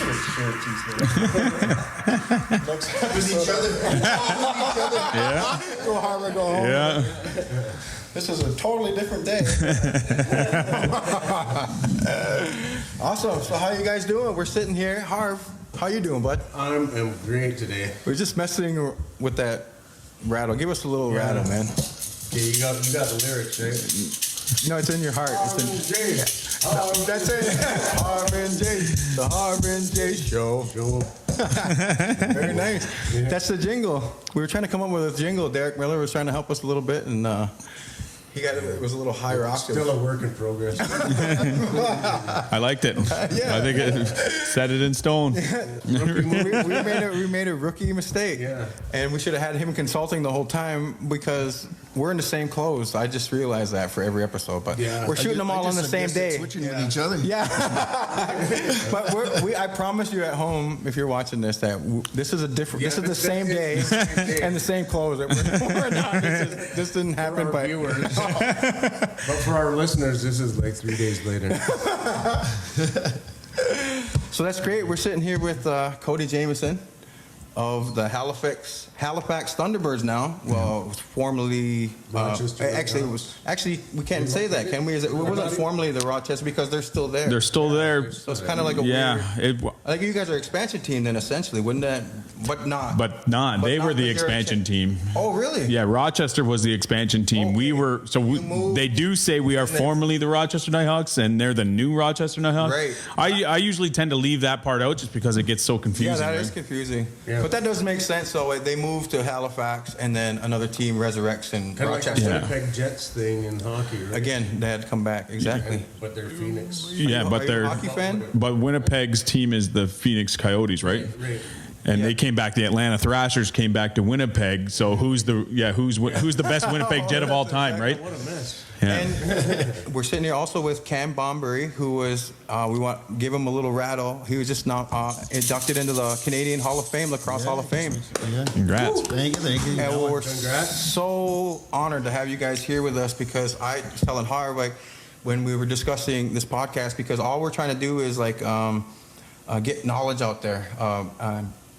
little short With each other. Yeah. Go Harvard, go home. Yeah. This is a totally different day. Awesome. So how you guys doing? We're sitting here. Harv, how you doing, bud? I'm great today. We're just messing with that rattle. Give us a little rattle, man. Okay, you got the lyrics, right? No, it's in your heart. It's in. That's it. Harv and Jace. The Harv and Jace show. Very nice. Yeah. That's the jingle. We were trying to come up with a jingle. Derek Miller was trying to help us a little bit, and it was a was a little higher octave. Still a work in progress. I liked it. Yeah. I think it set it in stone. we made a rookie mistake. Yeah. And we should have had him consulting the whole time because we're in the same clothes. I just realized that for every episode. But we're shooting them all on the same day. Switching with each other. Yeah. But I promise you at home, if you're watching this, that this is a different. This is the same day and the same clothes. We're not. This didn't happen by viewers. But for our listeners, this is like 3 days later. So that's great. We're sitting here with Cody Jamieson of the Halifax Thunderbirds now. Well, it was formerly actually we can't say that, can we? It wasn't formerly the Rochester because they're still there. They're still there. So it's kind of like a weird. Like you guys are an expansion team then, essentially, wouldn't that? But not. They were the expansion team. Oh, really? Yeah, Rochester was the expansion team. Okay. We were they do say we are formerly the Rochester Nighthawks, and they're the new Rochester Nighthawks. Right. I usually tend to leave that part out just because it gets so confusing. Yeah, that is confusing. Yeah. But that does make sense. So they moved to Halifax, and then another team resurrects in Rochester. Kind of like the Winnipeg Jets thing in hockey, right? Again, they had to come back. Exactly. Yeah, but they're Phoenix. Yeah, but they're a hockey fan. But Winnipeg's team is the Phoenix Coyotes, right? Right. And they came back. The Atlanta Thrashers came back to Winnipeg. So who's the best Winnipeg Jet of all time, right? What a mess. Yeah. And we're sitting here also with Cam Bomberry, who was give him a little rattle. He was just now inducted into the Canadian Hall of Fame, Lacrosse Hall of Fame. Yeah. Congrats. Thank you. And we're so honored to have you guys here with us because I was telling Harv when we were discussing this podcast because all we're trying to do is get knowledge out there.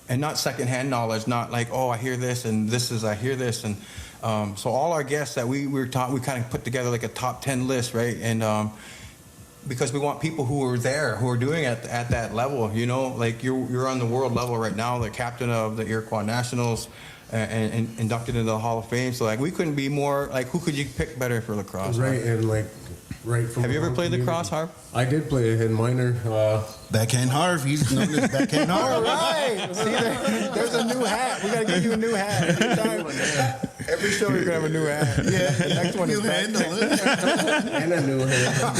And not secondhand knowledge, not like, I hear this and I hear this. And so all our guests that we kind of put together like a top 10 list, right? And because we want people who are there, who are doing it at that level, like you're on the world level right now, the captain of the Iroquois Nationals and inducted into the Hall of Fame. So we couldn't be more, who could you pick better for lacrosse? Right, and right from have you ever played lacrosse, Harv? I did play in minor. Backhand Harv. He's known as Backhand Harv. All right. See, there's a new hat. We got to give you a new hat. Every show you're going to have a new hat. Yeah. The next one is handle. And a new handle.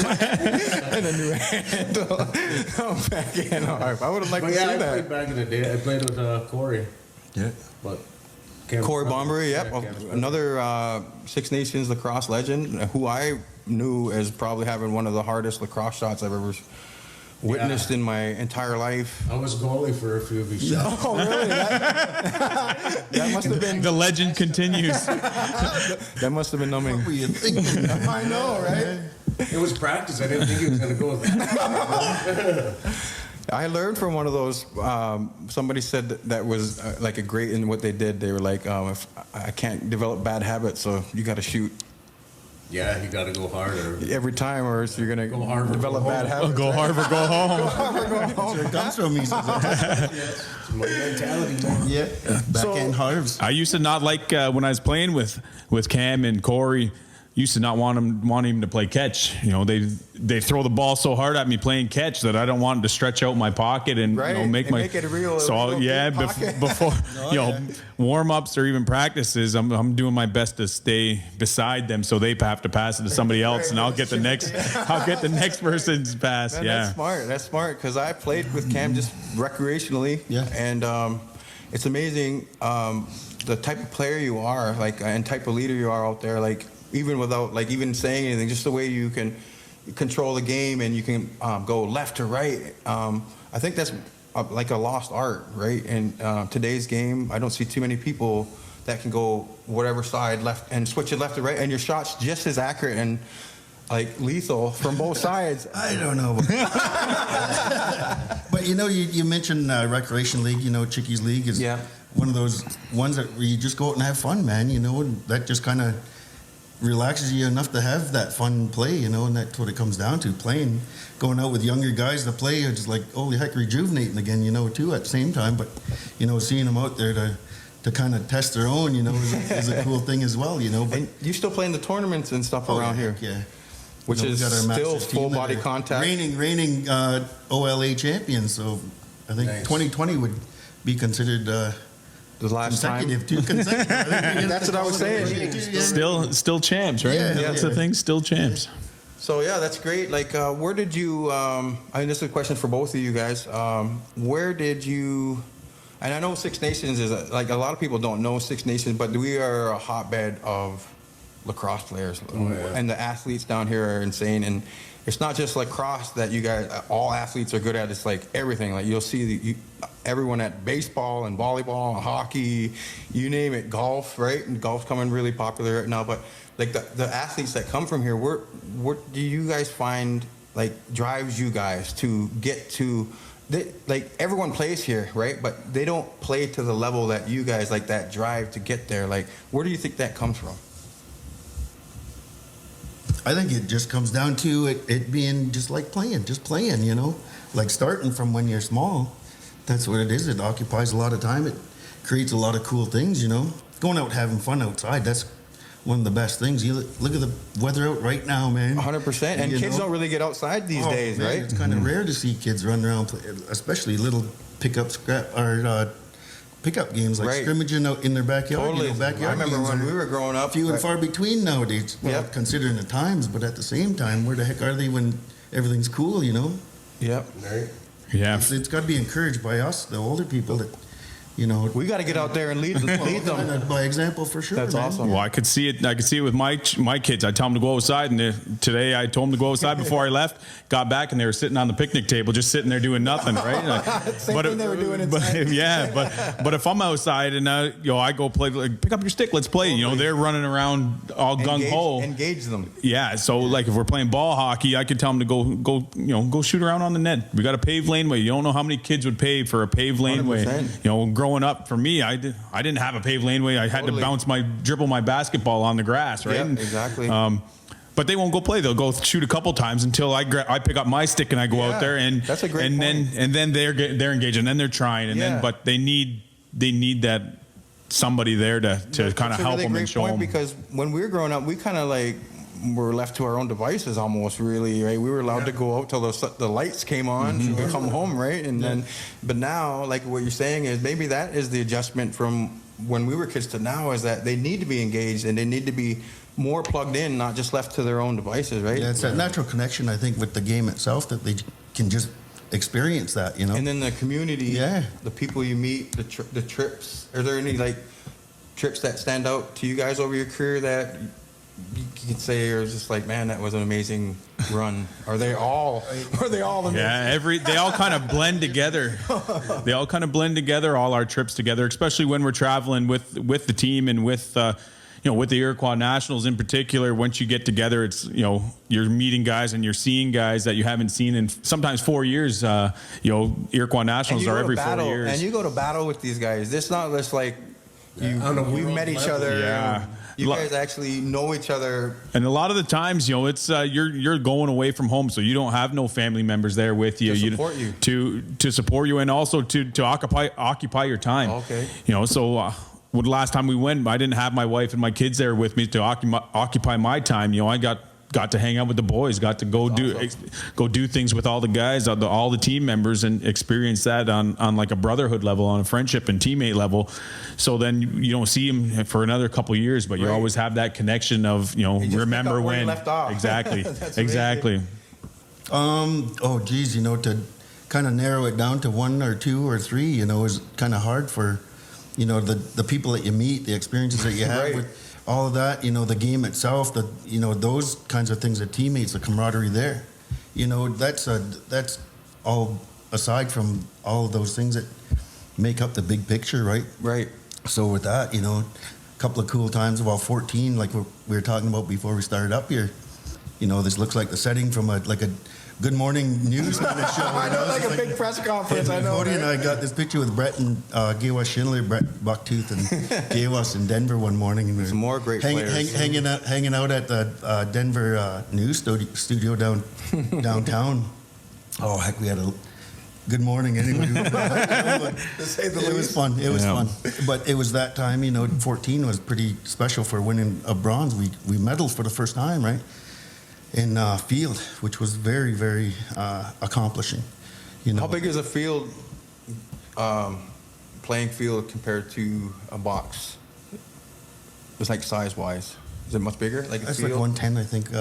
And a new handle. Backhand Harv. I would have liked to see that. I played back in the day. I played with Corey. Yeah. But Corey Bomberry, another Six Nations lacrosse legend who I knew as probably having one of the hardest lacrosse shots I've ever witnessed in my entire life. I was goalie for a few of these shots. Oh, really? That must have been... The legend continues. That must have been numbing. What were you thinking? I know, right? It was practice. I didn't think he was going to go with that. I learned from one of those. Somebody said that was like a great in what they did. They were like, if I can't develop bad habits, so you got to shoot. Yeah, you got to go harder every time, or else you're going to develop bad habits. Go hard or go home. Go hard or go home. Sure comes from me. It's my mentality. Yeah. Backhand Harvs. I used to not like when I was playing with Cam and Corey. Used to not want him to play catch. They throw the ball so hard at me playing catch that I don't want him to stretch out my pocket and make it a real. So before warm ups or even practices, I'm doing my best to stay beside them so they have to pass it to somebody else, and I'll get the next person's pass. Man, That's smart because I played with Cam just recreationally. Yeah. And it's amazing the type of player you are, and type of leader you are out there, even without even saying anything, just the way you can control the game and you can go left to right. I think that's like a lost art, right? In today's game, I don't see too many people that can go whatever side left and switch it left to right, and your shot's just as accurate. And like lethal from both sides. I don't know. But you mentioned Recreation League. Chickies League is one of those ones that where you just go out and have fun, man. And that just kind of relaxes you enough to have that fun play, and that's what it comes down to, playing. Going out with younger guys to play is just like, holy heck, rejuvenating again, too, at the same time. But, seeing them out there to kind of test their own, is a cool thing as well, But, And you still playing the tournaments and stuff around here? Yeah. Which is got our still Masters team full that body are contact. Reigning OLA champions, so I think Nice. 2020 would be considered The last time. consecutive. That's what I was saying. Still champs, right? Yeah, That's yeah. the thing. Still champs. So yeah, that's great. Like, where did you? This is a question for both of you guys. Where did you? And I know Six Nations is like a lot of people don't know Six Nations, but we are a hotbed of lacrosse players, and the athletes down here are insane. And it's not just lacrosse that you guys, all athletes are good at. It's like everything. Like you'll see everyone at baseball and volleyball and hockey, you name it, golf, right? And golf's coming really popular right now. But like the athletes that come from here, what do you guys find like drives you guys to get to? Like everyone plays here, right? But they don't play to the level that you guys, like that drive to get there. Like, where do you think that comes from? I think it just comes down to it being just like playing, like starting from when you're small. That's what it is. It occupies a lot of time. It creates a lot of cool things, Going out having fun outside, that's one of the best things. You look at the weather out right now, man. 100%. And kids don't really get outside these days, man, right? It's kind of rare to see kids run around, especially little pickup games like scrimmaging out in their backyard. Totally. Backyard I remember games when are we were growing up. few and far between nowadays. Well, considering the times, but at the same time, where the heck are they when everything's cool? Yep. Right? Yeah. It's got to be encouraged by us, the older people, that We got to get out there and lead them. by example for sure. That's man. awesome. Well, I could see it. I could see it with my kids. I tell them to go outside, and today I told them to go outside before I left. Got back, and they were sitting on the picnic table, just sitting there doing nothing, right? Same thing they were doing inside. But if I'm outside and I go play, like, pick up your stick, let's play. They're running around all gung ho. Engage them. Yeah, so like if we're playing ball hockey, I could tell them to go shoot around on the net. We got a paved laneway. You don't know how many kids would pay for a paved laneway. 100%. Growing up, for me, I didn't have a paved laneway. I had to dribble my basketball on the grass, right? Yeah, exactly. But they won't go play. They'll go shoot a couple times until I pick up my stick and I go out there, and that's a great point. Then they're engaged, and then they're trying, and but they need that somebody there to kind of help them and show them. Because when we were growing up, we kind of like were left to our own devices almost, really, right? We were allowed to go out till the lights came on, so we come home, right? And then, but now, like what you're saying is maybe that is the adjustment from when we were kids to now, is that they need to be engaged and they need to be more plugged in, not just left to their own devices, right? Yeah, it's that natural connection, I think, with the game itself, that they can just experience that, And then the community, the people you meet, the trips. Are there any like trips that stand out to you guys over your career that you can say are just like, man, that was an amazing run? Are they all amazing? Yeah, they all kind of blend together. They all kind of blend together, all our trips together, especially when we're traveling with the team and with with the Iroquois Nationals in particular. Once you get together, it's you're meeting guys and you're seeing guys that you haven't seen in sometimes 4 years. Iroquois Nationals are every 4 years. And you go to battle with these guys. It's not just like we met each other. Yeah. You guys actually know each other. And a lot of the times, it's you're going away from home, so you don't have no family members there with you. To support you. To support you, and also to occupy your time. Okay. So the last time we went, I didn't have my wife and my kids there with me to occupy my time. I got to hang out with the boys, got to go do things with all the guys, all the team members, and experience that on like a brotherhood level, on a friendship and teammate level. So then you don't see them for another couple of years, but you always have that connection of remember when you left off. Exactly. Exactly. To kind of narrow it down to one or two or three, is kind of hard for the people that you meet, the experiences that you have with all of that, the game itself, those kinds of things, the teammates, the camaraderie there, that's all aside from all of those things that make up the big picture, right? Right. So with that, a couple of cool times, about 14, like we were talking about before we started up here, you know, this looks like the setting from a Good Morning News kind of show. I know, like a big press conference. I know. Cody and I got this picture with Brett and Gawas Schindler, Brett Bucktooth, and Gawas in Denver one morning. And Some more great players. hanging out at the Denver news studio downtown. Oh, heck, we had a good morning anyway. It was fun. It was fun. But it was that time, you know, 14 was pretty special for winning a bronze. We medaled for the first time, right? In field, which was very, very accomplishing. You know, How big is a field, playing field compared to a box? It's like size-wise. Is it much bigger? Like a it's field? like 110, I think,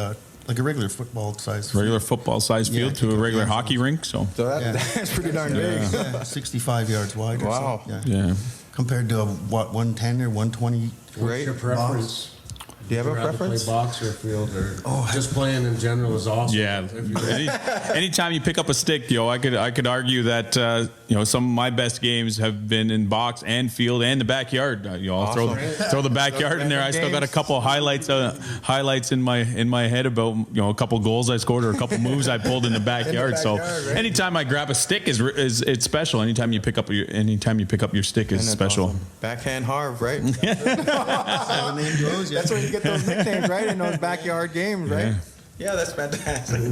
like a regular football size. Regular football size field to a regular hockey rink. So That's pretty darn big. Yeah, 65 yards wide. Wow. Or so. Yeah. Compared to 110 or 120. What's your preference? Do you have a Would you rather preference? play box or field, or just playing in general is awesome? Yeah. Anytime you pick up a stick, I could argue that some of my best games have been in box and field and the backyard. I'll throw the backyard in there. I still got a couple of highlights in my head about a couple goals I scored or a couple moves I pulled in the backyard. So anytime I grab a stick is it's special. Anytime you pick up your stick is special. Awesome. Backhand Harv, right? That's where you get those nicknames, right? In those backyard games, right? Yeah, that's fantastic.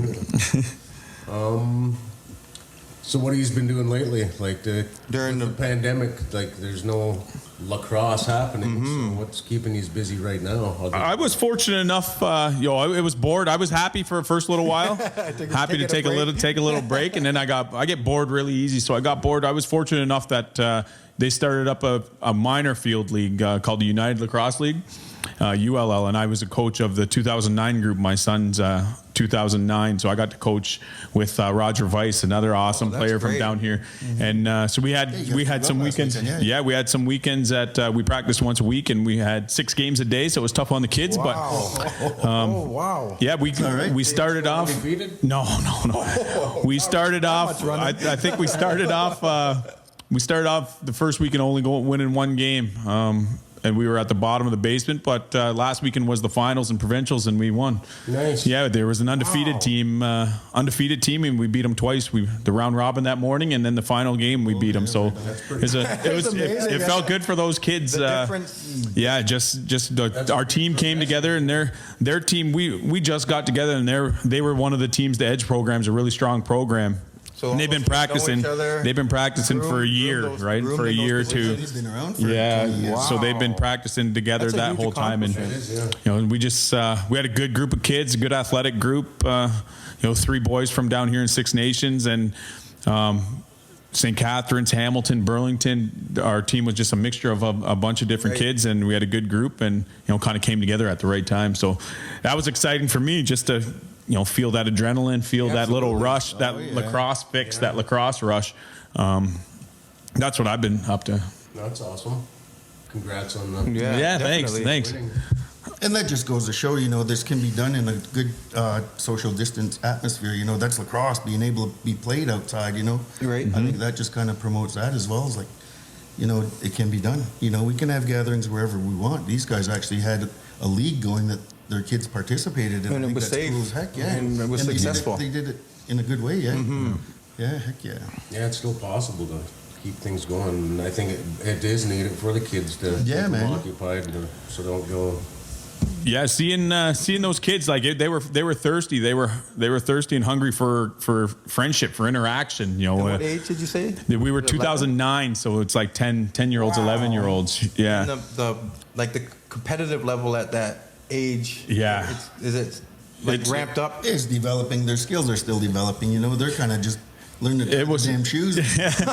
So what have you been doing lately? Like During the pandemic, like there's no lacrosse happening. So what's keeping you busy right now? I was fortunate enough. It was bored. I was happy for the first little while. Happy to take a little break, and then I get bored really easy. So I got bored. I was fortunate enough that they started up a minor field league called the United Lacrosse League. ULL, and I was a coach of the 2009 group. My son's 2009, so I got to coach with Roger Weiss, another awesome player from down here. And so we had some weekends. We had some weekends that we practiced once a week, and we had 6 games a day, so it was tough on the kids. Wow. But yeah, we started off. No. We started off. I think we started off. We started off the first weekend only winning 1 game. And we were at the bottom of the basement, but last weekend was the finals and provincials, and we won. Nice. Yeah, there was an undefeated team, and we beat them twice. The round robin that morning, and then the final game we beat them. So it felt good for those kids. Our team came together, and their team. We just got together, and they were one of the teams. The Edge program's a really strong program. So and they've been practicing. They've been practicing for a year, right? For a year or two. Been around for 20 years. So they've been practicing together that whole time, and we just we had a good group of kids, a good athletic group. 3 boys from down here in Six Nations, and St. Catharines, Hamilton, Burlington. Our team was just a mixture of a bunch of different kids, and we had a good group, and kind of came together at the right time. So that was exciting for me, just to feel that adrenaline, feel that little rush, that lacrosse fix, that lacrosse rush. That's what I've been up to. That's awesome. Congrats on that. Thanks. And that just goes to show, this can be done in a good social distance atmosphere. That's lacrosse, being able to be played outside, Right. I think that just kind of promotes that as well. As like, it can be done. We can have gatherings wherever we want. These guys actually had a league going that their kids participated in. And it was safe. Cool as heck, yeah. And it was successful. They did it in a good way, yeah. Yeah, heck yeah. Yeah, it's still possible to keep things going. And I think it is needed for the kids to keep them occupied, so don't go. Yeah, seeing those kids, like they were thirsty. They were thirsty and hungry for friendship, for interaction. What age did you say? We were 2009, so it's like 10-year-olds, 11-year-olds. Yeah. And the competitive level at that age. Yeah. Is it ramped up? It's developing. Their skills are still developing. They're kind of just learning to tie the damn shoes. That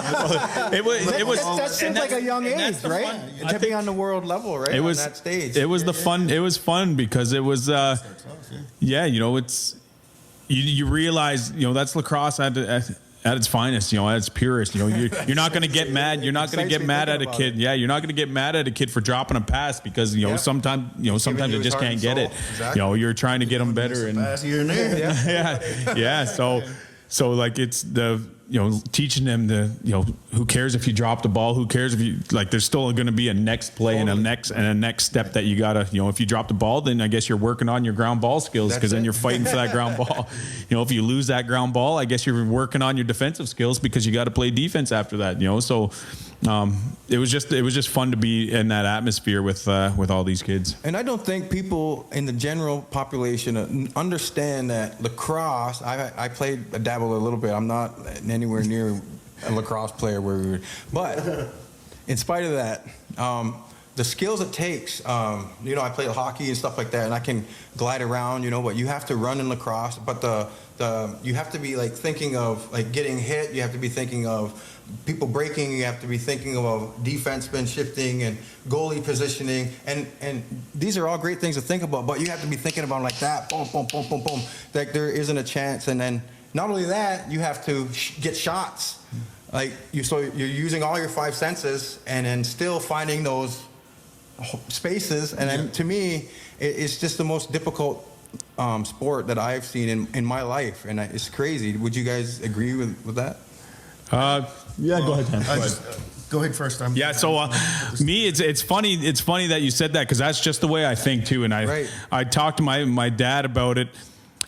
seems like a young age, right? To be on the world level, right? On that stage. It was fun. It was fun because it was. It's you realize that's lacrosse at its finest, at its purest. You're not going to get mad. You're not going to get mad at a kid. Yeah, you're not going to get mad at a kid for dropping a pass because sometimes they just can't get it. Exactly. You're trying to get them better and pass here and there. yeah. So So like it's the, teaching them who cares if you drop the ball, who cares if you, like, there's still going to be a next play and a next step that you gotta, if you drop the ball, then I guess you're working on your ground ball skills, because then you're fighting for that ground ball. If you lose that ground ball, I guess you're working on your defensive skills, because you got to play defense after that. So it was just fun to be in that atmosphere with all these kids. And I don't think people in the general population understand that lacrosse. I dabbled a little bit. I'm not anywhere near a lacrosse player but in spite of that, the skills it takes, I play hockey and stuff like that, and I can glide around, but you have to run in lacrosse. But you have to be like thinking of like getting hit. You have to be thinking of people breaking. You have to be thinking of defenseman shifting and goalie positioning, and these are all great things to think about. But you have to be thinking about like that, boom, boom, boom, boom, boom. Like there isn't a chance. And then not only that, you have to get shots. So you're using all your five senses, and then still finding those spaces. And then to me, it's just the most difficult sport that I've seen in my life, and it's crazy. Would you guys agree with that? Yeah, go ahead, Cam. Go ahead first. So me, it's funny that you said that, because that's just the way I think too. And I talked to my dad about it.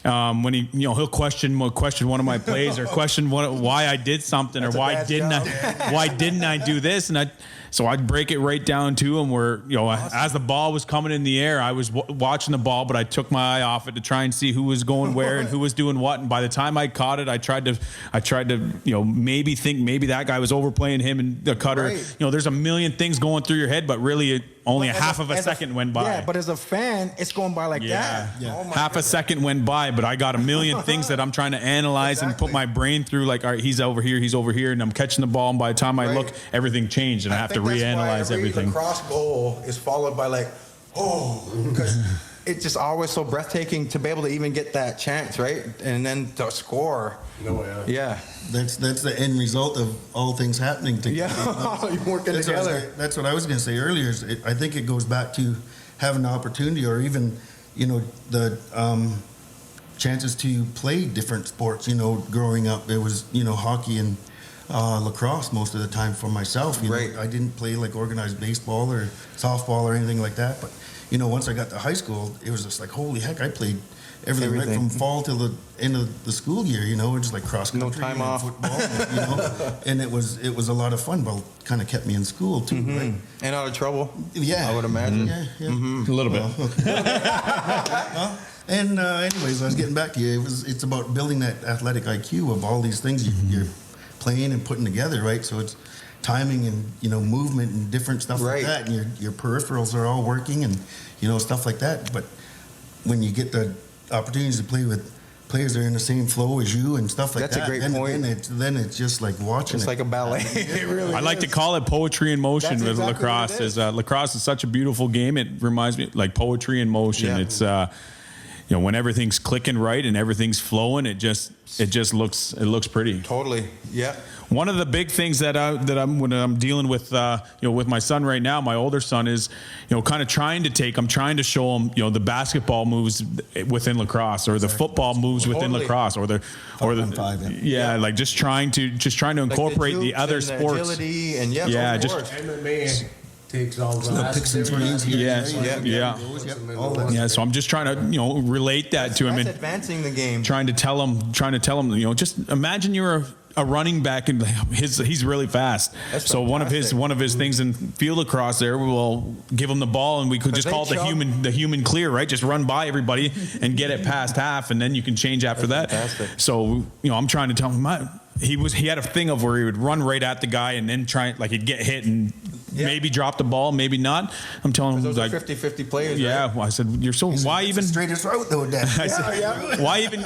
When he'll question one of my plays, or question why I did something, or why didn't I do this, and so I'd break it right down to him where, as the ball was coming in the air, I was watching the ball, but I took my eye off it to try and see who was going where and who was doing what. And by the time I caught it, I tried to maybe think maybe that guy was overplaying him and the cutter. Right. There's a million things going through your head, but really only a half of a second went by. Yeah, but as a fan, it's going by like that. Yeah. Half a second went by, but I got a million things that I'm trying to analyze and put my brain through. Like, all right, he's over here, and I'm catching the ball, and by the time I look, everything changed, and I have to reanalyze everything. Lacrosse goal is followed by because it's just always so breathtaking to be able to even get that chance, right? And then to score. Yeah. That's the end result of all things happening together. Yeah, you're working together. That's what I was going to say earlier. I think it goes back to having the opportunity, or even, the chances to play different sports. Growing up, it was, hockey and lacrosse most of the time for myself. I didn't play like organized baseball or softball or anything like that. But, once I got to high school, it was just like, holy heck, I played everything. Right from fall till the end of the school year, just like cross country, no time off, football, and it was a lot of fun. But kind of kept me in school too, right? And out of trouble. Yeah, I would imagine. Yeah. A little bit. And anyways, I was getting back to you. It's about building that athletic IQ of all these things you're playing and putting together, right? So it's timing and movement and different stuff like that, and your peripherals are all working and stuff like that. But when you get the opportunities to play with players that are in the same flow as you and stuff like That's that, a great point. Then it's just like watching. It's like a ballet. It really I like to call it poetry in motion. With lacrosse. Lacrosse is such a beautiful game. It reminds me like poetry in motion. Yeah. It's when everything's clicking right and everything's flowing, it just looks pretty. Totally. Yeah. One of the big things that I'm dealing with, with my son right now, my older son, is, kind of trying to show him, the basketball moves within lacrosse, or the football moves within lacrosse, or the like just trying to incorporate like the other sports. Agility and MMA takes all the Yeah. So I'm just trying to, relate that to him and advancing the game. Trying to tell him, just imagine you're a running back, and he's really fast. So one of his things in field lacrosse there, we'll give him the ball, and we could just call it the human clear, right? Just run by everybody and get it past half, and then you can change after that. Fantastic. So I'm trying to tell him he had a thing of where he would run right at the guy and then he'd get hit and maybe drop the ball, maybe not. I'm telling him those are 50-50 players. Yeah, right? Well, I said, why even straightest route though, Dad? I said,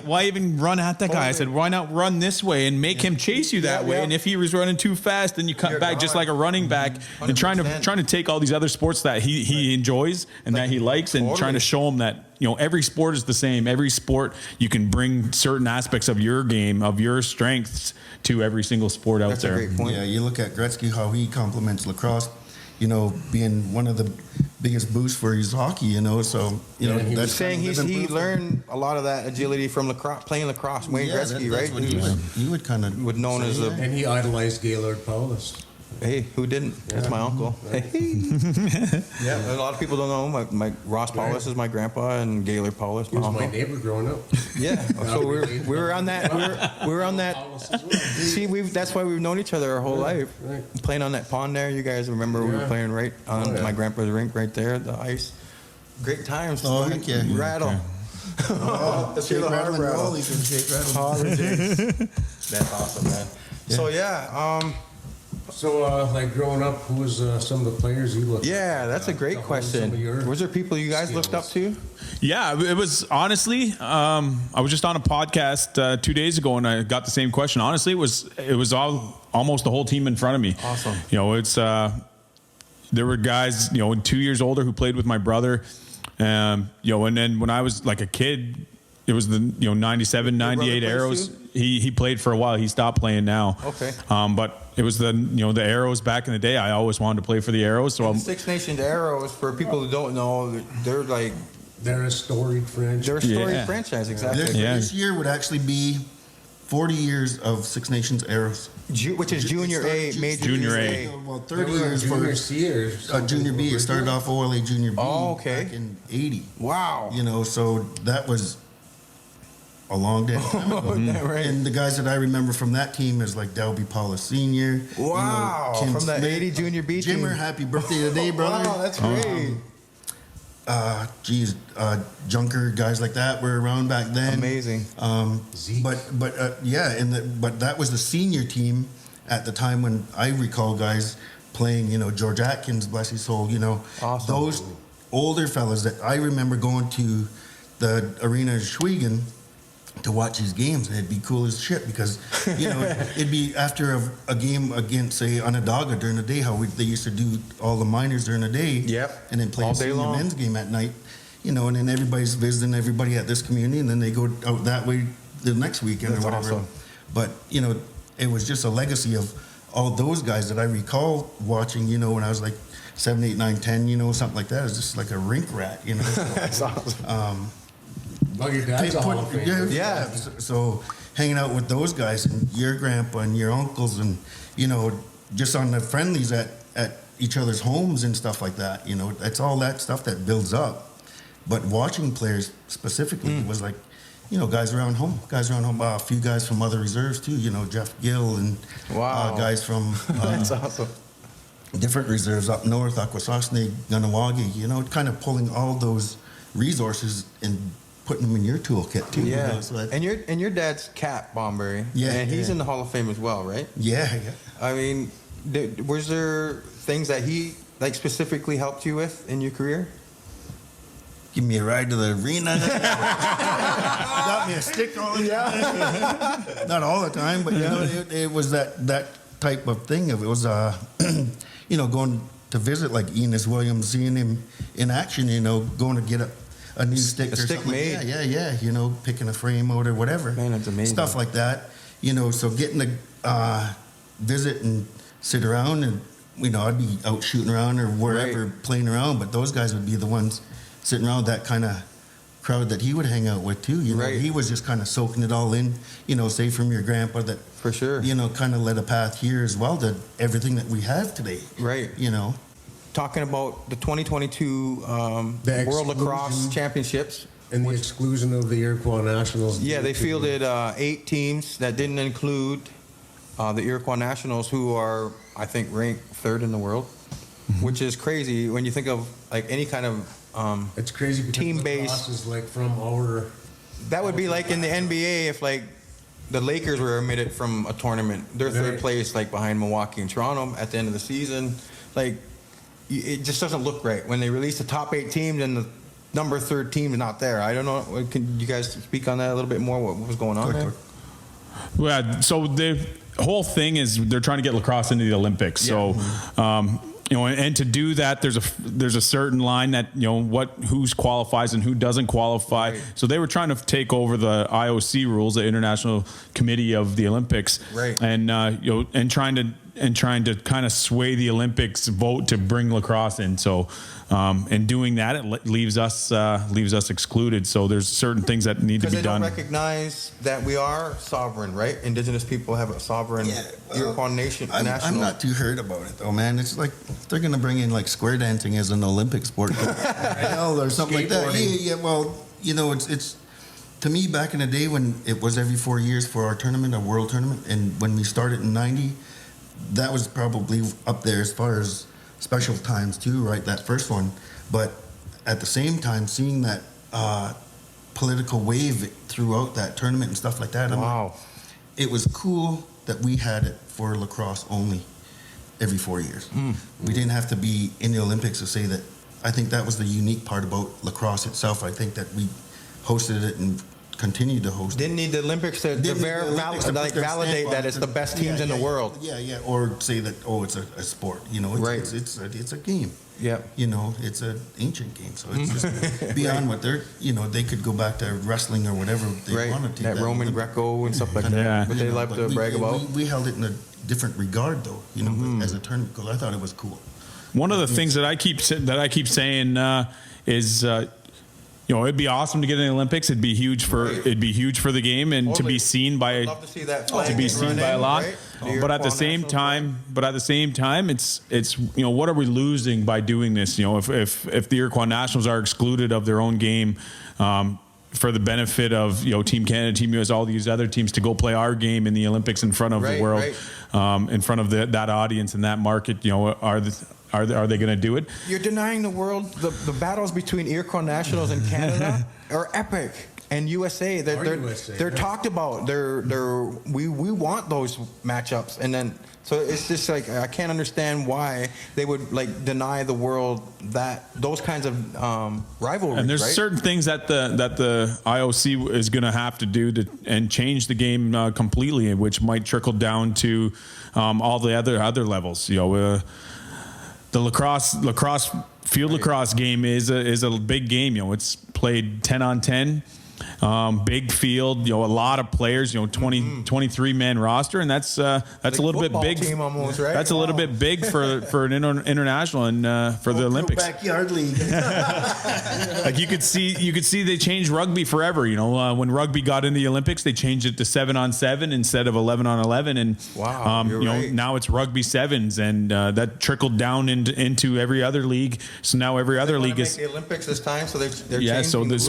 why even run at that guy? I said, why not run this way and make him chase you that way? And if he was running too fast, then you cut back just like a running back. 100%. And trying to take all these other sports that he enjoys and that he likes, and trying to show him that every sport is the same. Every sport, you can bring certain aspects of your game, of your strengths, to every single sport out there. That's a great point. Yeah, you look at Gretzky, how he complements lacrosse. being one of the biggest boosts for his hockey, so that's saying he learned a lot of that agility from lacrosse, playing lacrosse. Wayne Gretzky, right? What he would kind of known as and he idolized Gaylord Paulus. Hey, who didn't? That's my uncle. Hey. Yeah, a lot of people don't know. My Ross Paulus is my grandpa, and Gaylord Paulus, He was my neighbor growing up. Yeah, so we were on that. We were on that. See, that's why we've known each other our whole life. Right. Playing on that pond there. You guys remember we were playing right on my grandpa's rink right there, the ice. Great times. Oh, heck yeah. Rattle. Okay. Let's hear the Harv rattle. That's awesome, man. Yeah. So yeah. So, like growing up, who was some of the players you looked at? Yeah, that's a great question. Was there people you guys looked up to? Yeah, it was honestly. I was just on a podcast 2 days ago, and I got the same question. Honestly, it was almost the whole team in front of me. Awesome. It's there were guys 2 years older who played with my brother. And then when I was like a kid, it was the 97, 98 Arrows. He played for a while. He stopped playing now. Okay. But it was the the Arrows back in the day. I always wanted to play for the Arrows. So Six Nations Arrows, for people who don't know, they're a storied franchise. They're a storied franchise, exactly. This year would actually be 40 years of Six Nations Arrows. Which is Junior A, Major Junior A. Well, 30 years Junior for C or Junior B. It started off OLA Junior B back in 80. Wow. So that was a long day. Right. And the guys that I remember from that team is like Dalby Paulus Sr. Wow. Kim From Smith, the 80 Junior B team. Jimmer, happy birthday today, brother. Wow, that's great. Junker, guys like that were around back then. Amazing. But that was the senior team at the time when I recall guys playing, George Atkins, bless his soul, Awesome. Those older fellas that I remember going to the arena in Schweigen to watch his games, and it'd be cool as shit because, it'd be after a game against, say, Onondaga during the day, how they used to do all the minors during the day. Yep. And then play All a day senior long. men's game at night, and then everybody's visiting everybody at this community, and then they go out that way the next weekend That's or whatever. awesome. But, it was just a legacy of all those guys that I recall watching, when I was like 7, 8, 9, 10, something like that. It was just like a rink rat, That's awesome. Well, your dad's a Hall of Famer. Yeah. So hanging out with those guys and your grandpa and your uncles and, just on the friendlies at each other's homes and stuff like that, that's all that stuff that builds up. But watching players specifically was like, guys around home. A few guys from other reserves too, Jeff Gill and guys from That's awesome. different reserves up north, Akwesasne, Ganawagi, kind of pulling all those resources and putting them in your toolkit too. Yeah. So that, and your dad's Cam Bomberry. Yeah. And he's in the Hall of Fame as well, right? yeah. I mean, was there things that he specifically helped you with in your career? Give me a ride to the arena. Got me a stick all the time. Not all the time, but it was that type of thing. It was going to visit like Enos Williams, seeing him in action. Going to get a new stick or stick something. made. Yeah. Picking a frame out or whatever. Man, that's amazing. Stuff like that. So getting to visit and sit around and I'd be out shooting around or wherever playing around, but those guys would be the ones sitting around that kind of crowd that he would hang out with too. He was just kind of soaking it all in, say from your grandpa that For sure. kind of led a path here as well to everything that we have today. Right. Talking about the 2022 World Lacrosse Championships. And the exclusion of the Iroquois Nationals. Yeah, they fielded 8 teams that didn't include the Iroquois Nationals, who are, I think, ranked 3rd in the world, which is crazy when you think of any kind of it's crazy because team-based. Lacrosse is from our. That would be like in the NBA if the Lakers were omitted from a tournament. They're 3rd place, behind Milwaukee and Toronto at the end of the season. It just doesn't look right when they release the top 8 teams and the number 3rd team is not there. I don't know. Can you guys speak on that a little bit more? What was going on there? Well, so the whole thing is they're trying to get lacrosse into the Olympics. So, and to do that, there's a certain line that who's qualifies and who doesn't qualify. Right. So they were trying to take over the IOC rules, the International Committee of the Olympics, right? And and trying to trying to kind of sway the Olympics vote to bring lacrosse in. So, in doing that, it leaves us excluded. So there's certain things that need to be done. Because they don't recognize that we are sovereign, right? Indigenous people have a sovereign Iroquois nation. I'm not too hurt about it though, man. It's like they're gonna bring in like square dancing as an Olympic sport, or something like that. Yeah. Well, you know, it's to me back in the day when it was every 4 years for our tournament, our world tournament, and when we started in '90, that was probably up there as far as special times too, right? That first one, but at the same time, seeing that political wave throughout that tournament and stuff like that, wow, it was cool that we had it for lacrosse only every 4 years. We didn't have to be in the Olympics to say that. I think that was the unique part about lacrosse itself. I think that we hosted it and continued to host Didn't need the Olympics to validate that it's the best teams in the world. Yeah. Or say that, oh, it's a sport. You know, it's a game. Yeah. You know, it's an ancient game. So it's just beyond what they're, you know, they could go back to wrestling or whatever they wanted to. That Roman Greco and stuff like that. But they like to brag about. We held it in a different regard, though, you know, as a tournament, because I thought it was cool. One of the things that I keep saying is, you know, it'd be awesome to get in the Olympics. It'd be huge for the game and to be seen by a lot. Right? But at the same time, it's you know, what are we losing by doing this? You know, if the Iroquois Nationals are excluded of their own game. For the benefit of, you know, Team Canada, Team US, all these other teams to go play our game in the Olympics in front of the world, in front of that audience and that market, you know, are they going to do it? You're denying the world the battles between Iroquois Nationals and Canada are epic. And USA, they're talked about. We want those matchups, and then so it's just like I can't understand why they would like deny the world those kinds of rivalries. And there's certain things that the IOC is going to have to do and change the game completely, which might trickle down to all the other levels. You know, the lacrosse field lacrosse game is a big game. You know, it's played 10-on-10. Big field, you know, a lot of players, you know, 23 man roster, and that's a little bit big. Team almost, right? That's a little bit big for an international and for the Olympics. Backyard league. Like you could see they changed rugby forever. You know, when rugby got in the Olympics, they changed it to 7-on-7 instead of 11-on-11, and you know, now it's rugby sevens, and that trickled down into every other league. So now every other league is the Olympics this time. So they're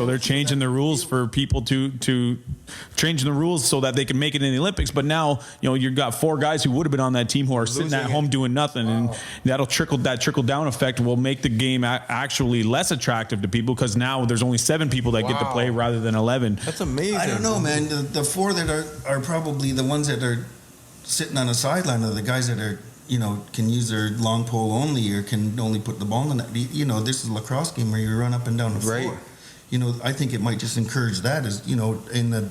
they're changing the rules for people to change the rules so that they can make it in the Olympics. But now, you know, you've got 4 guys who would have been on that team who are sitting at home doing nothing, and that'll trickle down effect will make the game actually less attractive to people, because now there's only 7 people that get to play rather than 11. That's amazing. I don't know, man. The 4 that are probably the ones that are sitting on the sideline are the guys that are, you know, can use their long pole only or can only put the ball in the net. You know, this is a lacrosse game where you run up and down the floor. Right. You know, I think it might just encourage that, as you know, in the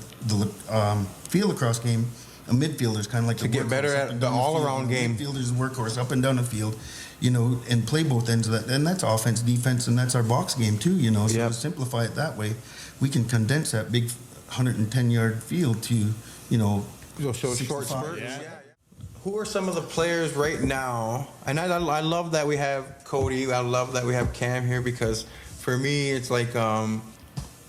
field lacrosse game, a midfielder is kind of like to get better at the all-around game. Midfielder's workhorse up and down the field, you know, and play both ends of that, and that's offense, defense, and that's our box game too. You know, so to simplify it that way, we can condense that big 110-yard field to, you know, short spurts. Yeah. Who are some of the players right now? And I love that we have Cody. I love that we have Cam here, because for me, it's like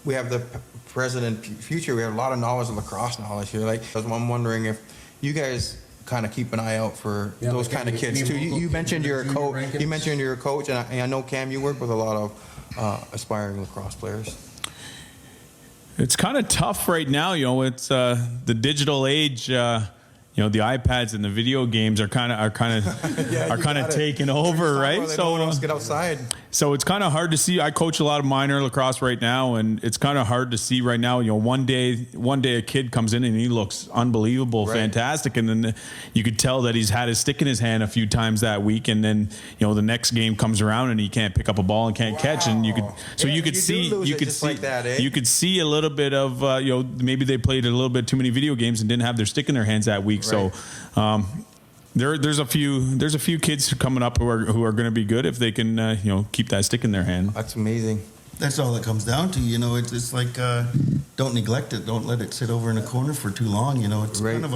we have the present and future. We have a lot of knowledge and lacrosse knowledge here. Like, I'm wondering if you guys kind of keep an eye out for those kind of kids too. You mentioned you're a coach. You mentioned you're a coach, and I know, Cam, you work with a lot of aspiring lacrosse players. It's kind of tough right now. You know, it's the digital age. You know, the iPads and the video games are kind of taking over, right? So let's get outside. So it's kind of hard to see. I coach a lot of minor lacrosse right now, and it's kind of hard to see right now. You know, one day a kid comes in and he looks unbelievable, fantastic, and then you could tell that he's had his stick in his hand a few times that week, and then, you know, the next game comes around and he can't pick up a ball and can't catch, and you could see a little bit of you know, maybe they played a little bit too many video games and didn't have their stick in their hands that week. So there's a few kids coming up who are going to be good if they can you know, keep that stick in their hand. That's amazing. That's all it comes down to. You know, it's like don't neglect it. Don't let it sit over in a corner for too long. You know, it's kind of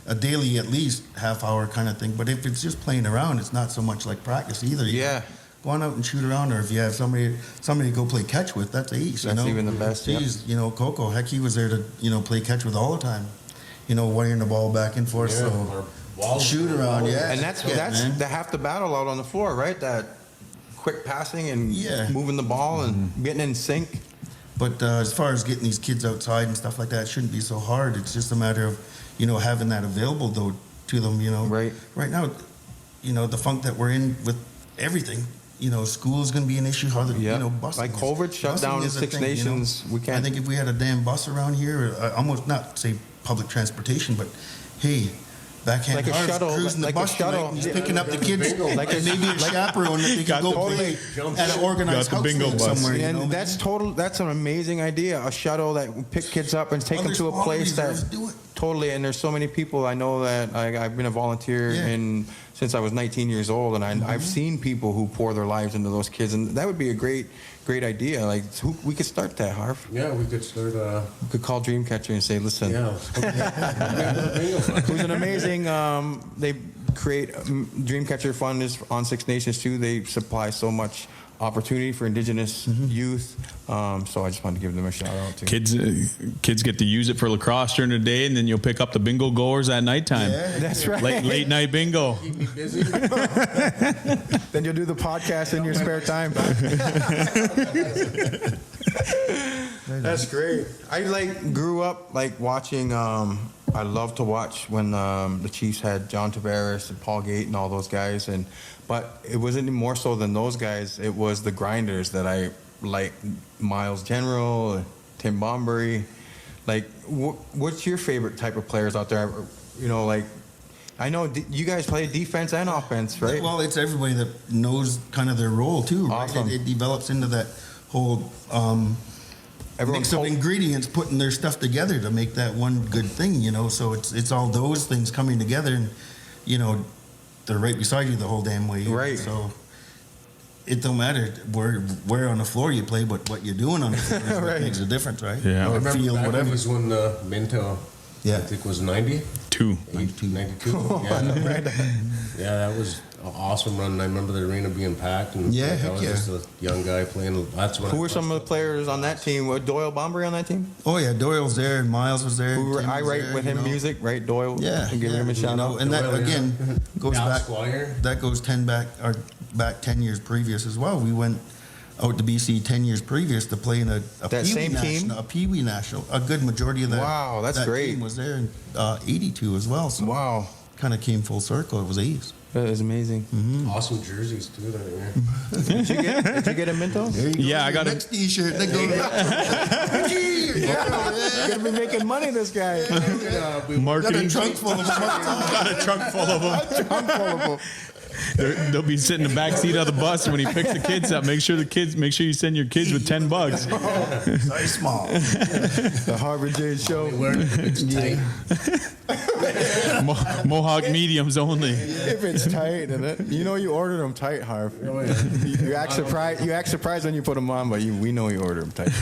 a daily at least half hour kind of thing. But if it's just playing around, it's not so much like practice either. Yeah. Go on out and shoot around, or if you have somebody to go play catch with, that's ace. That's even the best. Jeez, you know, Coco, heck, he was there to, you know, play catch with all the time. You know, wiring the ball back and forth. So shoot around, yeah. And that's the half the battle out on the floor, right? That quick passing and moving the ball and getting in sync. But as far as getting these kids outside and stuff like that, it shouldn't be so hard. It's just a matter of, you know, having that available though to them. You know, right now, you know, the funk that we're in with everything. You know, school is going to be an issue. You know, busing. Like COVID shut down Six Nations. You know? We can't. I think if we had a damn bus around here, almost not say public transportation, but hey, backhand like a Harv's shuttle, cruising the like bus a shuttle. He's picking up the kids, like maybe a chaperone that they can go play at an organized got the bingo house bus. somewhere. And you know, that's total. That's an amazing idea. A shuttle that would pick kids up and take them to a place that totally. And there's so many people I know that I've been a volunteer since I was 19 years old, and I've seen people who pour their lives into those kids, and that would be a great idea. Like we could start that, Harv. Yeah, we could start. We could call Dreamcatcher and say, listen. Yeah. Who's an amazing. They create Dreamcatcher Fund is on Six Nations too. They supply so much opportunity for Indigenous youth. So I just wanted to give them a shout out too. Kids get to use it for lacrosse during the day, and then you'll pick up the bingo goers at nighttime. Yeah, that's right. Late night bingo. Keep me busy. Then you'll do the podcast in your spare time. That's great. I grew up watching. I love to watch when the Chiefs had John Tavares and Paul Gate and all those guys, but it wasn't more so than those guys. It was the grinders that I like, Miles General, Tim Bomberry. What's your favorite type of players out there? You know, I know you guys play defense and offense, right? Well, it's everybody that knows kind of their role too, right? Awesome. It develops into that whole mix of ingredients, putting their stuff together to make that one good thing, you know. So it's all those things coming together, and you know, they're right beside you the whole damn way. Right. So it don't matter where on the floor you play, but what you're doing on the floor is what makes a difference, right? Yeah. I remember Field, back whatever. was when Minto, I think was 92. 92. Yeah, that was an awesome run. I remember the arena being packed, and I was just a young guy playing. That's when. Who were some of the players on that team? Was Doyle Bomberry on that team? Oh yeah, Doyle's there, and Miles was there. I write with him music, right? Doyle. Yeah, give him a shout out. And that again goes back. Squire. That goes back 10 years previous as well. We went out to BC 10 years previous to play in a that same team, a Pee Wee National. A good majority of that. Wow, that's that great. Team was there in '82 as well. So wow, kind of came full circle. It was ace. That is amazing. Mm-hmm. Awesome jerseys too. That year. Did you get a Minto? Yeah, I got next T-shirt. That You're gonna be making money, this guy. marketing. Got a trunk full of them. Got a trunk full of them. They'll be sitting in the back seat of the bus when he picks the kids up. Make sure you send your kids with $10. Very small. The Harvard J Show. It's tight. Mohawk mediums only. If it's tight, and you know you ordered them tight, Harv. You act surprised when you put them on, but we know you ordered them tight.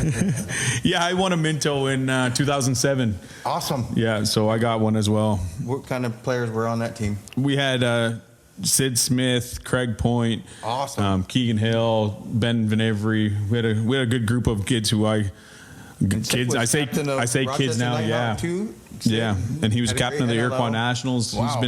Yeah, I won a Minto in 2007. Awesome. Yeah, so I got one as well. What kind of players were on that team? We had Sid Smith, Craig Point, awesome, Keegan Hill, Ben Venevery. We had a good group of kids who I say kids now. Yeah. Yeah, and he was captain of the Iroquois Nationals. Wow.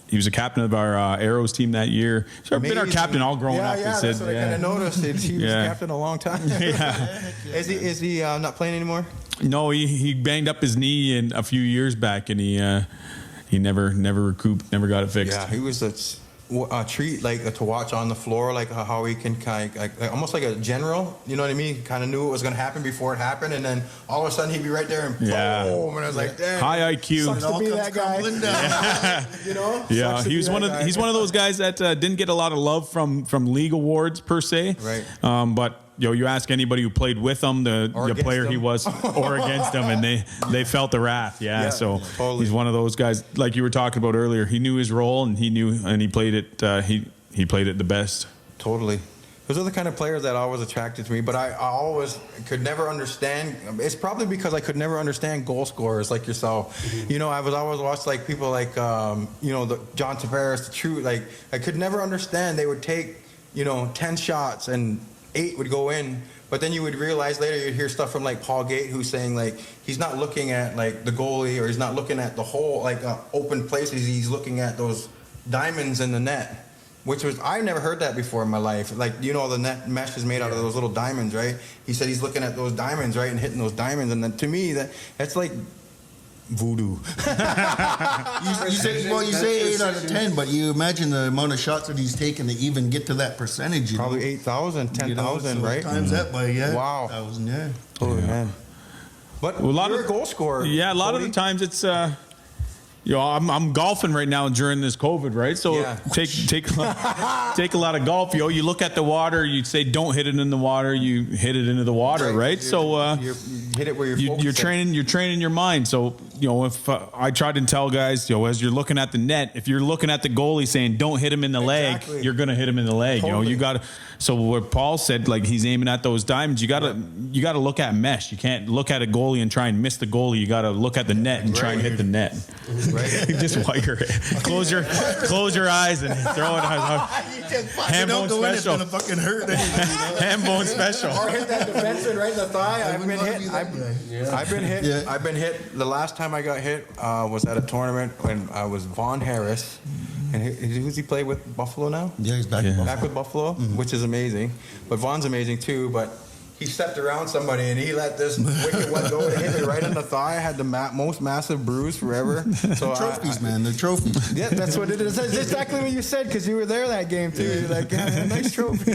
He was a captain of our Arrows team that year. He's been our captain all growing up. Yeah, that's what I kind of noticed. He was captain a long time. Yeah. Is he not playing anymore? No, he banged up his knee a few years back, and he never recouped, never got it fixed. Yeah, he was a treat to watch on the floor, how he can kind of almost like a general, you know what I mean? He kind of knew what was going to happen before it happened, and then all of a sudden he'd be right there and boom, and I was like, damn, high IQ. Sucks to be that guy. You know? Yeah, he's one of those guys that didn't get a lot of love from league awards per se. Right. But you ask anybody who played with him, the player he was, or against him, and they felt the wrath. Yeah, so totally. He's one of those guys, like you were talking about earlier. He knew his role, and he played it. He played it the best. Totally. Those are the kind of players that always attracted to me, but I always could never understand. It's probably because I could never understand goal scorers like yourself. You know, I was always watched like people like, you know, the John Tavares, the true, like, I could never understand. They would take, you know, 10 shots and 8 would go in, but then you would realize later, you'd hear stuff from like Paul Gate, who's saying like, he's not looking at like the goalie, or he's not looking at the whole, like open places. He's looking at those diamonds in the net. Which was, I never heard that before in my life. Like, you know, the net mesh is made out of those little diamonds, right? He said he's looking at those diamonds, right, and hitting those diamonds. And then to me, that's like voodoo. you say 8 out of 10, but you imagine the amount of shots that he's taken to even get to that percentage. Probably 8,000, 10,000, so right? Times that by, Wow. 1,000, yeah. Oh, man. But you're a goal scorer. Yeah, a lot of the times it's... you know, I'm golfing right now during this COVID, right? So take a lot of golf. You know, you look at the water. You say don't hit it in the water. You hit it into the water, right? So you hit it where you're training. You're training your mind. So you know, if I try to tell guys, you know, as you're looking at the net, if you're looking at the goalie saying don't hit him in the leg, you're gonna hit him in the leg. Totally. You know, you got to. So what Paul said, like he's aiming at those diamonds. You gotta look at mesh. You can't look at a goalie and try and miss the goalie. You gotta look at the net and try and hit the net. Right. Just wire it. Close your eyes and throw it out. Ham bone special. It's gonna fucking hurt. Ham bone special. Or hit that defenseman right in the thigh. I've been hit. Yeah. I've been hit. The last time I got hit was at a tournament when I was Vaughn Harris. And who's he play with? Buffalo now? Yeah, he's back. Back with Buffalo, which is amazing. But Vaughn's amazing too. But he stepped around somebody and he let this wicked one go and hit me right in the thigh. I had the most massive bruise forever. So trophies, man. They're trophies. Yeah, that's what it is. That's exactly what you said because you were there that game too. You're like, yeah, nice trophy.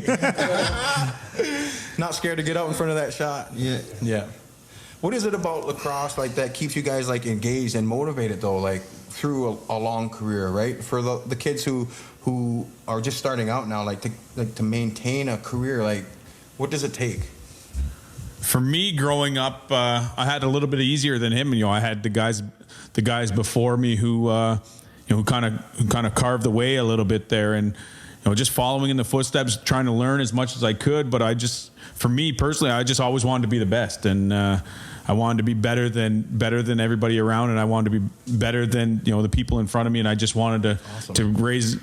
Not scared to get out in front of that shot. Yeah. Yeah. What is it about lacrosse like that keeps you guys like engaged and motivated though, like through a long career, right? For the kids who are just starting out now, like to maintain a career, like what does it take? For me, growing up, I had a little bit easier than him. You know, I had the guys before me who kind of carved the way a little bit there, and you know, just following in the footsteps, trying to learn as much as I could. But for me personally, I just always wanted to be the best, and I wanted to be better than everybody around, and I wanted to be better than, you know, the people in front of me, and I just wanted to raise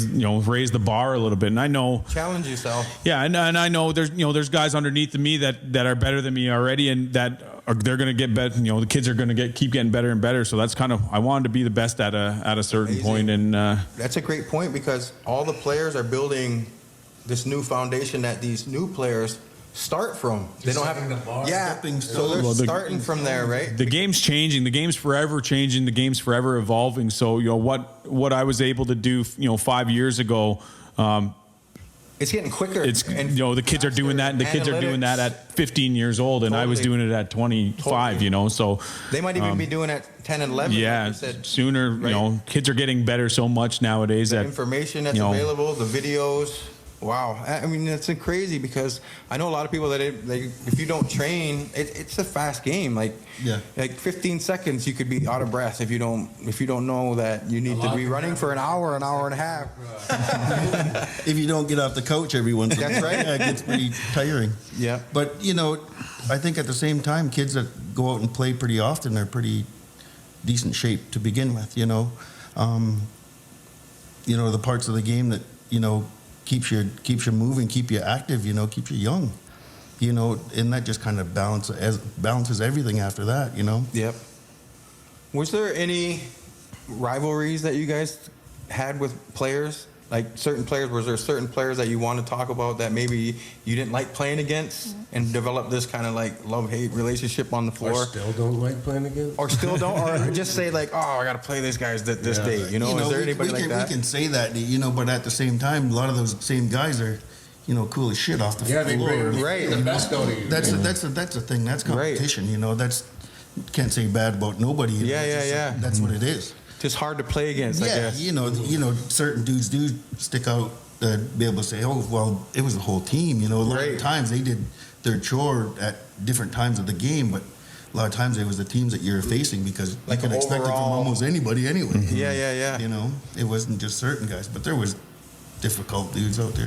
the bar a little bit. And I know, challenge yourself. Yeah, and I know there's guys underneath of me that are better than me already, and they're going to get better. You know, the kids are going to keep getting better and better. So that's kind of, I wanted to be the best at a certain point. And that's a great point because all the players are building this new foundation that these new players start from. They don't have the bar. Yeah, so they're starting from there, right? The game's changing. The game's forever changing. The game's forever evolving. So, you know, what I was able to do, you know, 5 years ago, it's getting quicker. And you know, the kids are doing that. And the kids are doing that at 15 years old, and I was doing it at 25. You know, so they might even be doing it at 10 and 11. Yeah, like you said, sooner. right? You know, kids are getting better so much nowadays. The that information that's available, the videos. Wow, I mean that's crazy because I know a lot of people that if you don't train, it's a fast game. Like 15 seconds, you could be out of breath if you don't know that you need to be running for an hour and a half. If you don't get off the couch every once in a while, that's right. Yeah, it gets pretty tiring. Yeah, but you know, I think at the same time, kids that go out and play pretty often are pretty decent shape to begin with. You know, the parts of the game that keeps you moving, keep you active, keeps you young, and that just kind of balances everything after that, Yep. Was there any rivalries that you guys had with players? Like certain players, was there certain players that you want to talk about that maybe you didn't like playing against and develop this kind of like love-hate relationship on the floor? Or still don't like playing against? Or still don't? Or just say like, oh, I got to play these guys this day. Is there anybody like that? We can say that, but at the same time, a lot of those same guys are, cool as shit off the floor. They right. The best out of you. That's the thing. That's competition. Right. That's can't say bad about nobody. Yeah. That's what it is. Just hard to play against, I guess. Certain dudes do stick out to be able to say, oh, well, it was the whole team. A lot of times they did their chore at different times of the game, but a lot of times it was the teams that you're facing because you can expect it from almost anybody anyway. Yeah. It wasn't just certain guys, but there was difficult dudes out there.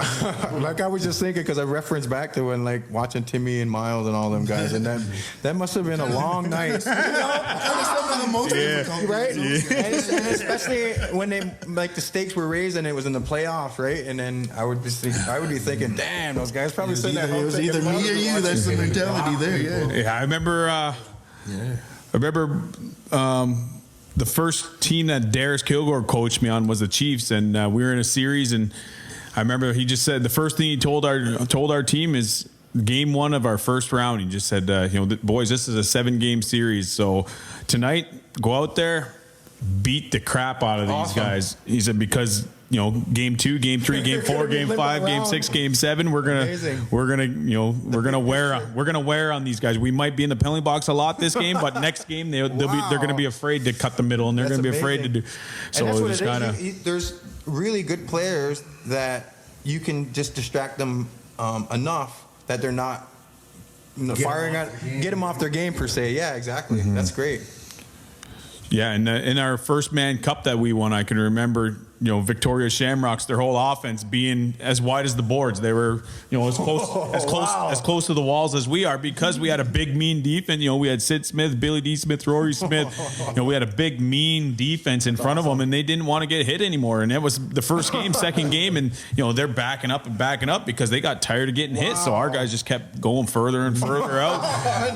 Like I was just thinking, because I referenced back to when like watching Timmy and Miles and all them guys, and that must have been a long night. Some of the most difficult, right? dudes. And especially when they like the stakes were raised and it was in the playoffs, right? And then I would be thinking, damn, those guys probably sitting at home. It was either me or you. That's the mentality there. Yeah, I remember. The first team that Darius Kilgore coached me on was the Chiefs, and we were in a series. And I remember he just said the first thing he told our team is game 1 of our first round. He just said, boys, this is a 7-game series, so tonight go out there, beat the crap out of these guys. He said because game 2, game 3, game 4, game 5, game 6, game 7, we're gonna wear on these guys. We might be in the penalty box a lot this game, but next game they're gonna be afraid to cut the middle, and they're gonna be afraid to do. So and that's it was kind of. There's really good players that you can just distract them enough that they're not firing on, get them off their game per se. Yeah, exactly. Mm-hmm. That's great. Yeah, and in our first man cup that we won, I can remember, Victoria Shamrocks, their whole offense being as wide as the boards. They were, as close to the walls as we are, because we had a big, mean defense. We had Sid Smith, Billy D. Smith, Rory Smith. We had a big, mean defense in front of them, and they didn't want to get hit anymore. And it was the first game, second game, and they're backing up because they got tired of getting hit. So our guys just kept going further and further out.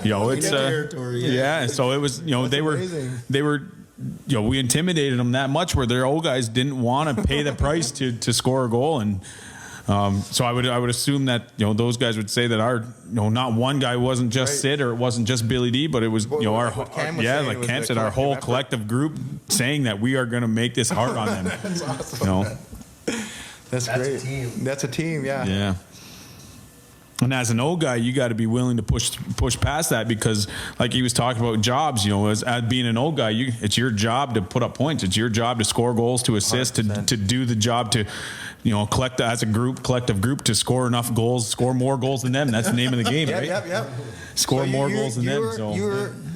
It's yeah. So it was, they were. We intimidated them that much where their old guys didn't want to pay the price to score a goal, and so I would assume that those guys would say that our not one guy wasn't just Sid, or it wasn't just Billy D, but it was like Cam said, our whole collective group saying that we are going to make this hard on them. That's awesome. That's great. That's a team. Yeah. And as an old guy, you got to be willing to push past that, because, like he was talking about jobs, as being an old guy, it's your job to put up points. It's your job to score goals, to assist, to do the job, to collect as a collective group, to score enough goals, score more goals than them. That's the name of the game, right? Yep. Score more goals than them. So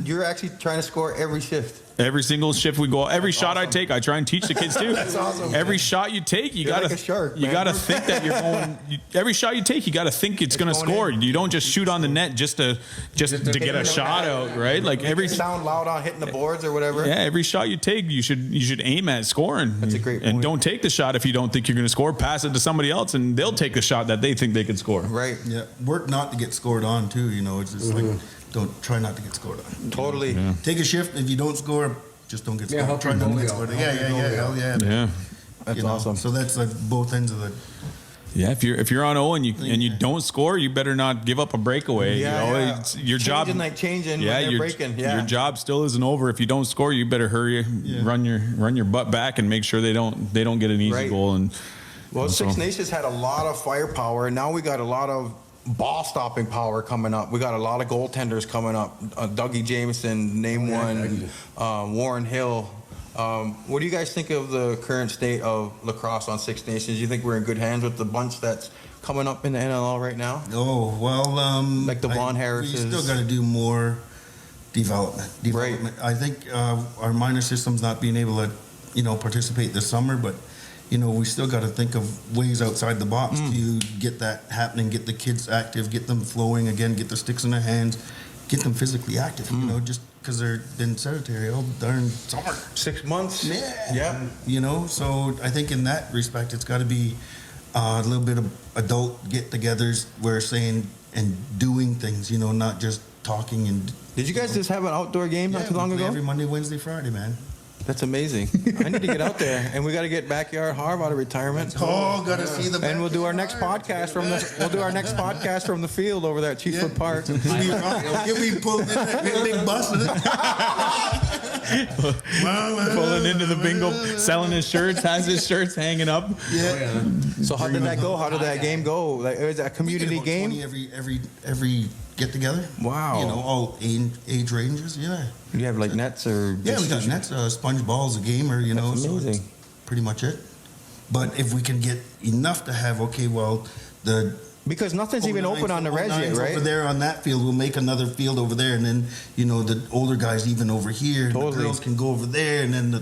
you're actually trying to score every shift. Every single shift we go, every shot awesome. I take, I try and teach the kids too. That's awesome. Every shot you take, you gotta think that you're going. Every shot you take, you gotta think it's gonna score. You don't just shoot on the net just to get a shot out, right? Like every sound loud on hitting the boards or whatever. Yeah, every shot you take, you should aim at scoring. That's a great point. And don't take the shot if you don't think you're gonna score. Pass it to somebody else, and they'll take the shot that they think they can score. Right. Yeah. Work not to get scored on too. It's just like don't try not to get scored on. Totally. Yeah. Take a shift. If you don't score, just don't get scored. Try not to get scored. Yeah. That's awesome. So that's like both ends of the. Yeah, if you're on O and you don't score, you better not give up a breakaway. It's your job. Changing. Yeah, when they're breaking. Yeah. Your job still isn't over. If you don't score, you better hurry, run your butt back, and make sure they don't get an easy goal. And Six Nations had a lot of firepower, and now we got a lot of ball stopping power coming up. We got a lot of goaltenders coming up. Dougie Jamieson, one. Warren Hill. What do you guys think of the current state of lacrosse on Six Nations? Do you think we're in good hands with the bunch that's coming up in the NLL right now? Oh, well, like the Von Harris. We still got to do more development. Right. I think our minor system's not being able to, participate this summer, but we still got to think of ways outside the box to get that happening, get the kids active, get them flowing again, get the sticks in their hands, get them physically active, just because they've been sedentary all darn summer. 6 months? Yeah. So I think in that respect, it's got to be a little bit of adult get-togethers where saying and doing things, not just talking. And did you guys just have an outdoor game not too long ago? Every Monday, Wednesday, Friday, man. That's amazing. I need to get out there, and we got to get Backyard Harv out of retirement. Oh, got to see the. And we'll do our next podcast from the field over there at Chiefwood Park. You'll be pulling in that big bus. Pulling into the bingo, selling his shirts, has his shirts hanging up. Yeah. So how did that go? How did that game go? Like, it was a community game. 20 every get together. Wow. All age ranges. Yeah. Do you have like nets or? Yeah, we got nets. Sponge balls, a gamer. That's amazing. So pretty much it. But if we can get enough to have, the Because nothing's even open on the res yet, right? Over there on that field, we'll make another field over there, and then the older guys even over here. Totally. The girls can go over there, and then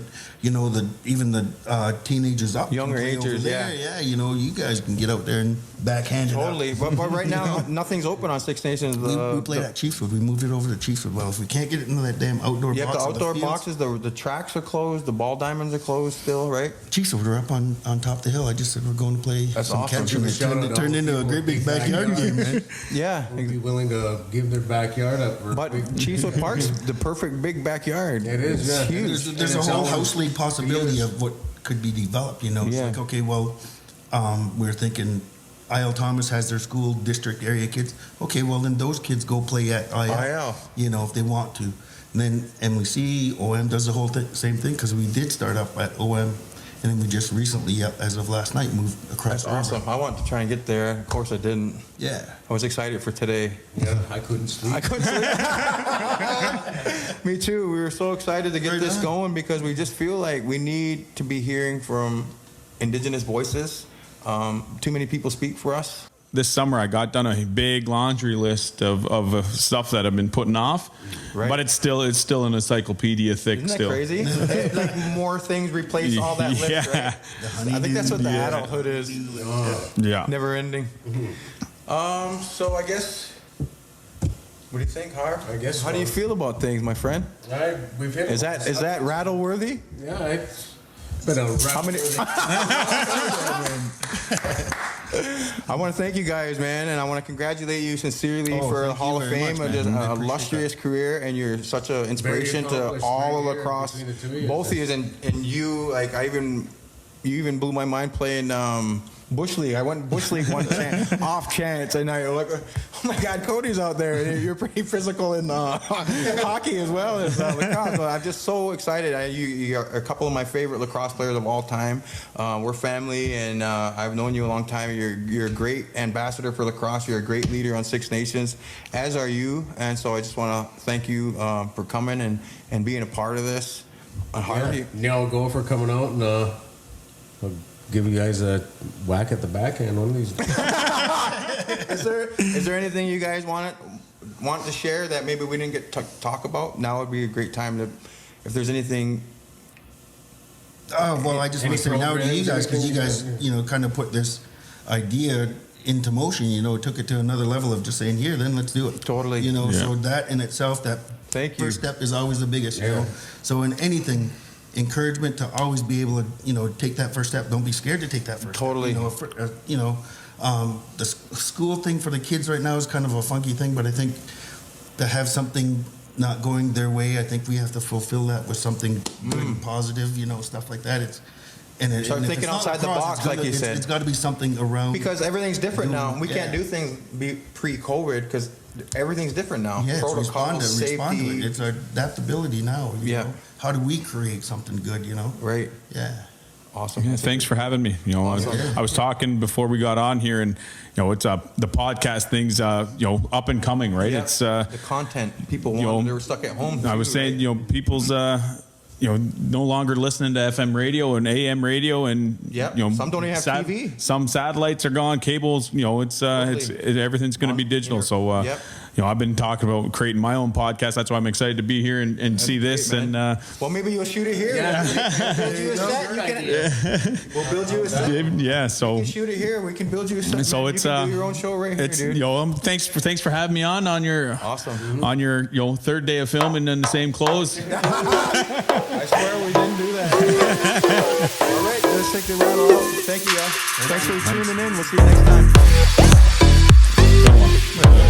even the teenagers up, younger agers, yeah. You guys can get out there and backhand totally. it But right now, nothing's open on Six Nations. We played at Chiefswood. We moved it over to Chiefswood. Well, if we can't get it into that damn outdoor box, the outdoor fields, boxes, the tracks are closed, the ball diamonds are closed still, right? Chiefswood are up on top of the hill. I just said we're going to play That's some awesome. catch, and it turned into a great big backyard game, man. Yeah. Would be willing to give their backyard up. But Cheesewood Park's the perfect big backyard. It is, It's yeah. huge. There's a whole house league possibility of what could be developed. It's like, okay, well, we're thinking IL Thomas has their school district area kids. Okay, well then those kids go play at IL. If they want to. And then MWC, OM does the whole same thing, because we did start up at OM. And then we just recently, as of last night, moved across. That's awesome. I wanted to try and get there. Of course, I didn't. Yeah. I was excited for today. Yeah, I couldn't sleep. Me too. We were so excited to get this going because we just feel like we need to be hearing from Indigenous voices. Too many people speak for us. This summer, I got done a big laundry list of stuff that I've been putting off, but it's still an encyclopedia thick. Isn't that still crazy? Like more things replace all that list, right? I think that's what the adulthood is. Yeah. Never ending. So I guess, what do you think, Harv? I guess. How do you feel about things, my friend? We've hit. Is that rattle worthy? Yeah, it's been a How many? I want to thank you guys, man, and I want to congratulate you sincerely for the Hall of Fame, and just a illustrious career, and you're such an inspiration to all of lacrosse. Both of you, and you, like you even blew my mind playing Bush League. I went Bush League one off chance, and I like, oh my God, Cody's out there. And you're pretty physical in hockey as well as lacrosse. I'm just so excited. You are a couple of my favorite lacrosse players of all time. We're family, and I've known you a long time. You're a great ambassador for lacrosse. You're a great leader on Six Nations, as are you. And so I just want to thank you for coming and being a part of this. Now go for coming out and I'll give you guys a whack at the backhand one of these. Is there anything you guys want to share that maybe we didn't get to talk about? Now would be a great time to, if there's anything. Well, I just want to say now to you guys, because you guys, kind of put this idea into motion. Took it to another level of just saying, here, then let's do it. Totally. So that in itself, that first step is always the biggest. So in anything, encouragement to always be able to, take that first step. Don't be scared to take that first step. The school thing for the kids right now is kind of a funky thing, but I think to have something not going their way, I think we have to fulfill that with something good and positive, stuff like that. Start thinking outside the box, like you said. It's got to be something around. Because everything's different now. We can't do things pre-COVID because everything's different now. Yeah, Protocol, respond to it. It's our adaptability now. How do we create something good, Right. Yeah. Awesome. Yeah, thanks for having me. I was talking before we got on here, and it's the podcast thing's up and coming, right? Yeah. It's the content people want. They were stuck at home. I was saying, people's no longer listening to FM radio and AM radio, and some don't even have TV. Some satellites are gone. Cables, it's everything's going to be digital. So I've been talking about creating my own podcast. That's why I'm excited to be here and see this. Great, and well, maybe you'll shoot it here. We'll build you a set. Yeah, so you can shoot it here. We can build you a set. So you can do your own show right here, dude. Thanks for having me on your on your third day of filming in the same clothes. I swear we didn't do that. All right, let's take the rattle out. Thank you, guys. Thanks for tuning in. We'll see you next time.